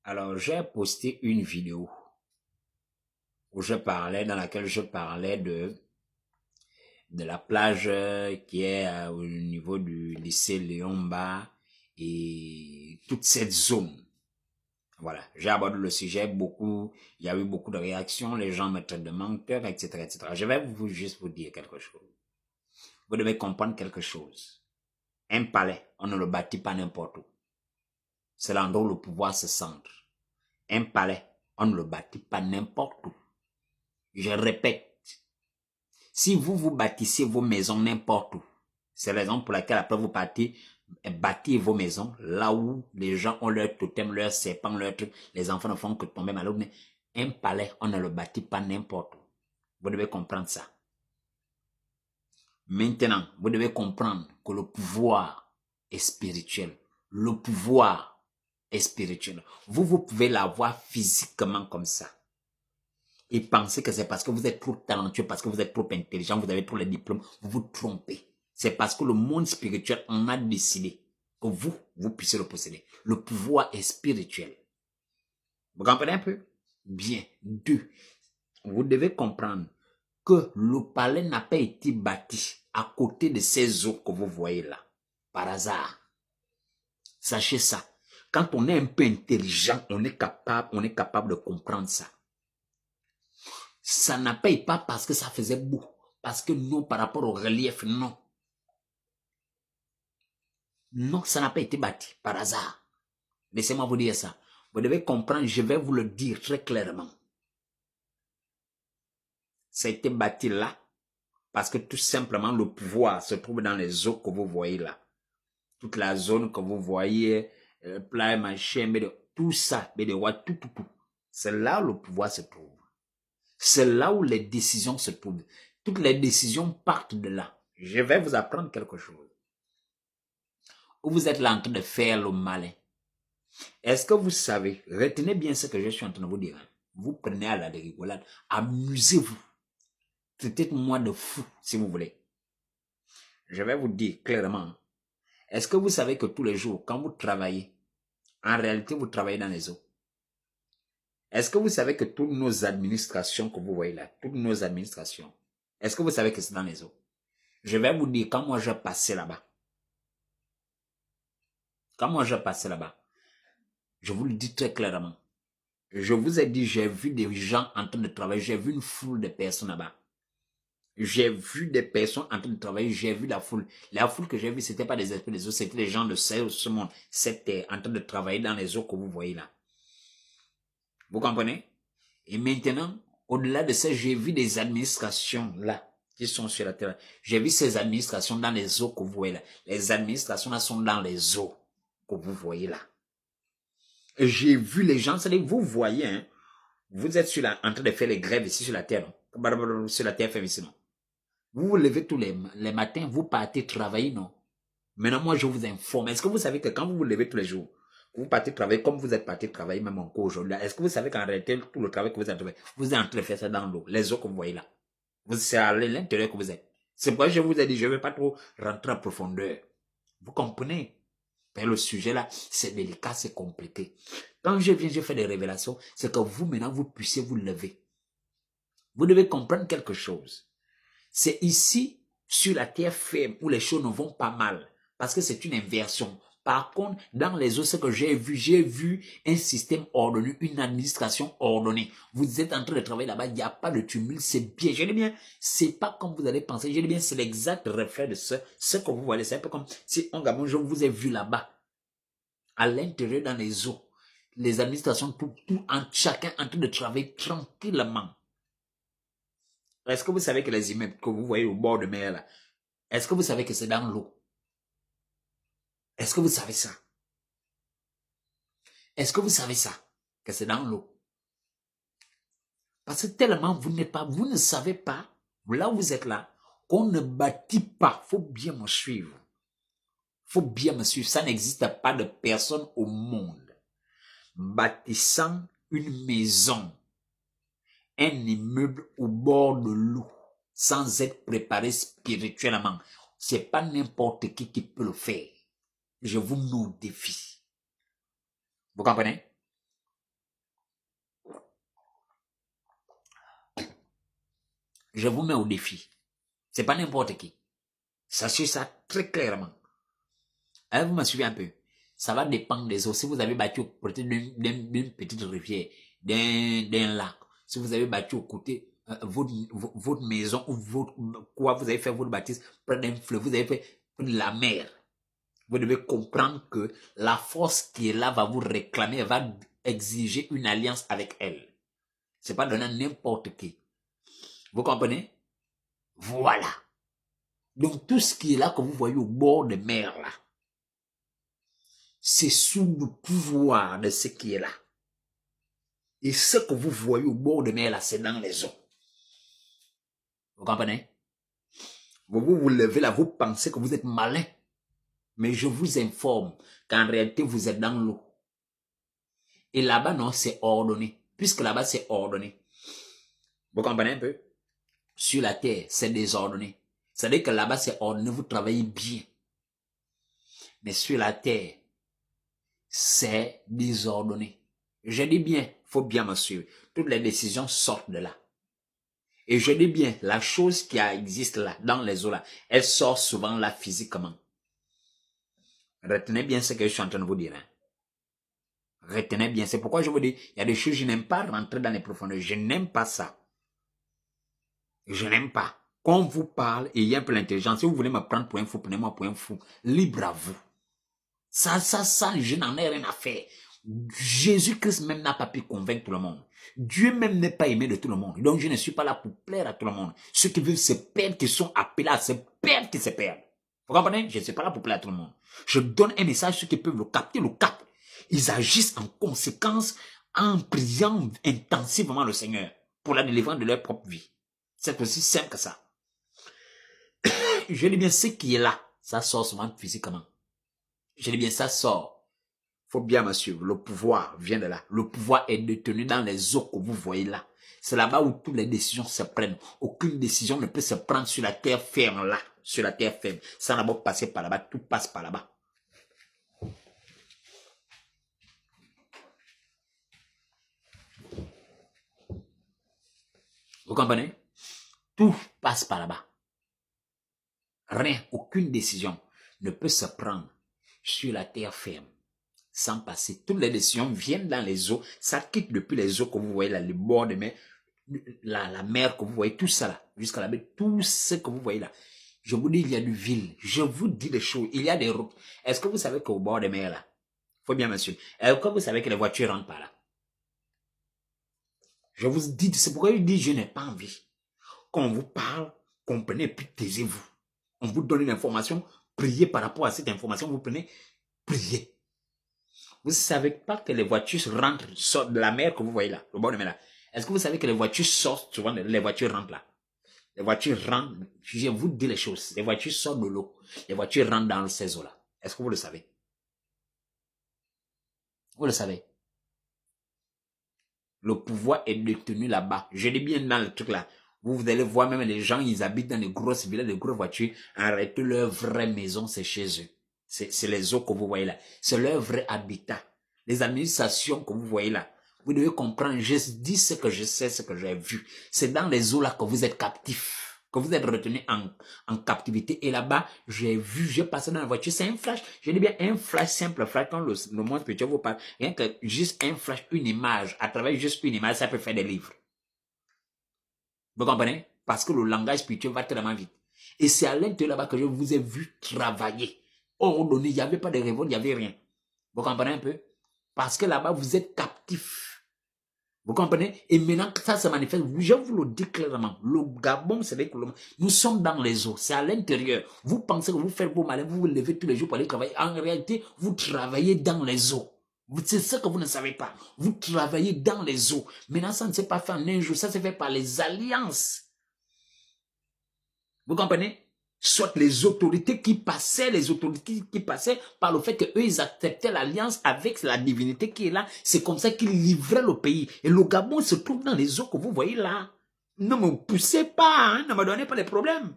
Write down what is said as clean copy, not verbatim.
Alors, j'ai posté une vidéo dans laquelle je parlais de la plage qui est au niveau du lycée Léon-Bas et toute cette zone. Voilà, j'ai abordé le sujet il y a eu beaucoup de réactions, les gens me traitent de menteur, etc., etc. Je vais juste vous dire quelque chose. Vous devez comprendre quelque chose. Un palais, on ne le bâtit pas n'importe où. C'est l'endroit où le pouvoir se centre. Un palais, on ne le bâtit pas n'importe où. Je répète, si vous bâtissez vos maisons n'importe où, c'est la raison pour laquelle après vous partez bâtir vos maisons là où les gens ont leur totem, leur serpent, leur truc, les enfants ne font que tomber malheureux. Mais un palais, on ne le bâtit pas n'importe où. Vous devez comprendre ça. Maintenant, vous devez comprendre que le pouvoir est spirituel. Le pouvoir est spirituel. Vous pouvez l'avoir physiquement comme ça. Et pensez que c'est parce que vous êtes trop talentueux, parce que vous êtes trop intelligent, vous avez trop les diplômes, vous vous trompez. C'est parce que le monde spirituel en a décidé que vous puissiez le posséder. Le pouvoir est spirituel. Vous comprenez un peu? Bien. Deux, vous devez comprendre que le palais n'a pas été bâti à côté de ces eaux que vous voyez là, par hasard. Sachez ça. Quand on est un peu intelligent, on est capable de comprendre ça. Ça n'a pas été pas parce que ça faisait beau, parce que non, par rapport au relief, non. Non, ça n'a pas été bâti par hasard. Laissez-moi vous dire ça. Vous devez comprendre, je vais vous le dire très clairement. Ça a été bâti là, parce que tout simplement, le pouvoir se trouve dans les eaux que vous voyez là. Toute la zone que vous voyez, plat, machin, tout ça, tout. C'est là où le pouvoir se trouve. C'est là où les décisions se trouvent. Toutes les décisions partent de là. Je vais vous apprendre quelque chose. Vous êtes là en train de faire le malin. Est-ce que vous savez, retenez bien ce que je suis en train de vous dire. Vous prenez à la rigolade, amusez-vous. Traitez-moi de fou, si vous voulez. Je vais vous dire clairement. Est-ce que vous savez que tous les jours, quand vous travaillez, en réalité, vous travaillez dans les eaux? Est-ce que vous savez que toutes nos administrations que vous voyez là, toutes nos administrations, est-ce que vous savez que c'est dans les eaux? Je vais vous dire, quand moi je passais là-bas, je vous le dis très clairement, je vous ai dit, j'ai vu des gens en train de travailler, j'ai vu une foule de personnes là-bas. J'ai vu des personnes en train de travailler, j'ai vu la foule. La foule que j'ai vue, c'était pas des esprits des eaux, c'était les gens de ce monde. C'était en train de travailler dans les eaux que vous voyez là. Vous comprenez? Et maintenant, au-delà de ça, j'ai vu des administrations là, qui sont sur la terre. J'ai vu ces administrations dans les eaux que vous voyez là. Les administrations là sont dans les eaux que vous voyez là. Et j'ai vu les gens, c'est-à-dire, vous voyez, hein, vous êtes en train de faire les grèves ici sur la terre, non? Sur la terre ferme ici, non? Vous vous levez tous les matins, vous partez travailler, non? Maintenant, moi, je vous informe. Est-ce que vous savez que quand vous vous levez tous les jours, vous partez travailler comme vous êtes parti travailler même encore aujourd'hui, est-ce que vous savez qu'en réalité, tout le travail que vous êtes fait, vous êtes en train de faire ça dans l'eau, les eaux que vous voyez là. C'est à l'intérieur que vous êtes. C'est pourquoi je vous ai dit, je ne vais pas trop rentrer en profondeur. Vous comprenez? Mais le sujet là, c'est délicat, c'est compliqué. Quand je fais des révélations, c'est que vous, maintenant, vous puissiez vous lever. Vous devez comprendre quelque chose. C'est ici, sur la terre ferme, où les choses ne vont pas mal. Parce que c'est une inversion. Par contre, dans les eaux, ce que j'ai vu un système ordonné, une administration ordonnée. Vous êtes en train de travailler là-bas, il n'y a pas de tumulte, c'est bien. Je dis bien, c'est pas comme vous allez penser. Je dis bien, c'est l'exact reflet de ce que vous voyez. C'est un peu comme si un gamin, je vous ai vu là-bas, à l'intérieur dans les eaux. Les administrations, chacun en train de travailler tranquillement. Est-ce que vous savez que les immeubles que vous voyez au bord de mer là, est-ce que vous savez que c'est dans l'eau? Est-ce que vous savez ça? Est-ce que vous savez ça? Que c'est dans l'eau? Parce que tellement vous ne savez pas, là où vous êtes là, qu'on ne bâtit pas. Faut bien me suivre. Faut bien me suivre. Ça n'existe pas de personne au monde bâtissant une maison, un immeuble au bord de l'eau, sans être préparé spirituellement. C'est pas n'importe qui peut le faire. Je vous mets au défi. Vous comprenez? Je vous mets au défi. C'est pas n'importe qui. Sachez ça très clairement. Alors, vous me suivez un peu. Ça va dépendre des eaux. Si vous avez battu au côté d'une petite rivière, d'un lac, si vous avez battu au côté votre maison ou quoi, vous avez fait votre baptême près d'un fleuve, vous avez fait près de la mer. Vous devez comprendre que la force qui est là va vous réclamer, va exiger une alliance avec elle. C'est pas donné à n'importe qui. Vous comprenez? Voilà. Donc tout ce qui est là que vous voyez au bord de mer là, c'est sous le pouvoir de ce qui est là. Et ce que vous voyez au bord de mer là, c'est dans les eaux. Vous comprenez? Vous vous levez là, vous pensez que vous êtes malin. Mais je vous informe qu'en réalité, vous êtes dans l'eau. Et là-bas, non, c'est ordonné. Puisque là-bas, c'est ordonné. Vous comprenez un peu? Sur la terre, c'est désordonné. C'est-à-dire que là-bas, c'est ordonné, vous travaillez bien. Mais sur la terre, c'est désordonné. Je dis bien, faut bien me suivre. Toutes les décisions sortent de là. Et je dis bien, la chose qui existe là, dans les eaux là, elle sort souvent là physiquement. Retenez bien ce que je suis en train de vous dire. Hein. Retenez bien. C'est pourquoi je vous dis, il y a des choses, je n'aime pas rentrer dans les profondeurs. Je n'aime pas ça. Je n'aime pas. Quand on vous parle, et il y a un peu l'intelligence. Si vous voulez me prendre pour un fou, prenez-moi pour un fou. Libre à vous. Ça, je n'en ai rien à faire. Jésus-Christ même n'a pas pu convaincre tout le monde. Dieu même n'est pas aimé de tout le monde. Donc je ne suis pas là pour plaire à tout le monde. Ceux qui veulent se perdre, qui sont appelés à se perdre, qui se perdent. Vous comprenez? Je ne suis pas là pour plaire à tout le monde. Je donne un message, ceux qui peuvent le capter, le captent. Ils agissent en conséquence en priant intensivement le Seigneur pour la délivrance de leur propre vie. C'est aussi simple que ça. Je dis bien, ce qui est là, ça sort souvent physiquement. Je dis bien, ça sort. Faut bien me suivre. Le pouvoir vient de là. Le pouvoir est détenu dans les eaux que vous voyez là. C'est là-bas où toutes les décisions se prennent. Aucune décision ne peut se prendre sur la terre ferme là. Sur la terre ferme. Sans d'abord passer par là-bas. Tout passe par là-bas. Vous comprenez? Tout passe par là-bas. Rien, aucune décision ne peut se prendre sur la terre ferme sans passer. Toutes les décisions viennent dans les eaux. Ça quitte depuis les eaux que vous voyez là, les bords de mer, la mer que vous voyez, tout ça là, jusqu'à la baie, tout ce que vous voyez là. Je vous dis, il y a du ville. Je vous dis des choses. Il y a des routes. Est-ce que vous savez qu'au bord de mer là, faut bien monsieur, est-ce que vous savez que les voitures rentrent par là? Je vous dis, c'est pourquoi je dis, je n'ai pas envie. Quand on vous parle, comprenez, puis taisez-vous. On vous donne une information, priez par rapport à cette information, vous prenez, priez. Vous ne savez pas que les voitures sortent de la mer que vous voyez là, le bord de mer là. Est-ce que vous savez que les voitures sortent souvent, les voitures rentrent là? Les voitures rentrent, je vous dis les choses, les voitures sortent de l'eau, les voitures rentrent dans ces eaux là. Est-ce que vous le savez? Vous le savez? Le pouvoir est détenu là-bas. Je dis bien dans le truc là. Vous allez voir même les gens, ils habitent dans des grosses villas, des grosses voitures. En réalité, leur vraie maison, c'est chez eux. C'est les eaux que vous voyez là. C'est leur vrai habitat. Les administrations que vous voyez là. Vous devez comprendre, je dis ce que je sais, ce que j'ai vu. C'est dans les eaux là que vous êtes captifs. Que vous êtes retenus en captivité. Et là-bas, j'ai passé dans la voiture. C'est un flash. Je dis bien un flash, simple flash. Quand le monde spirituel vous parle, rien que juste un flash, une image. À travers juste une image, ça peut faire des livres. Vous comprenez? Parce que le langage spirituel va tellement vite. Et c'est à l'intérieur là-bas que je vous ai vu travailler. Ordonné, il n'y avait pas de révolte, il n'y avait rien. Vous comprenez un peu? Parce que là-bas, vous êtes captifs. Vous comprenez? Et maintenant que ça se manifeste, je vous le dis clairement. Le Gabon, c'est vrai que nous sommes dans les eaux. C'est à l'intérieur. Vous pensez que vous faites vos malins, vous vous levez tous les jours pour aller travailler. En réalité, vous travaillez dans les eaux. C'est ce que vous ne savez pas. Vous travaillez dans les eaux. Maintenant, ça ne s'est pas fait en un jour. Ça s'est fait par les alliances. Vous comprenez? Soit les autorités qui passaient par le fait qu'eux, ils acceptaient l'alliance avec la divinité qui est là. C'est comme ça qu'ils livraient le pays. Et le Gabon se trouve dans les eaux que vous voyez là. Ne me poussez pas, hein, ne me donnez pas les problèmes.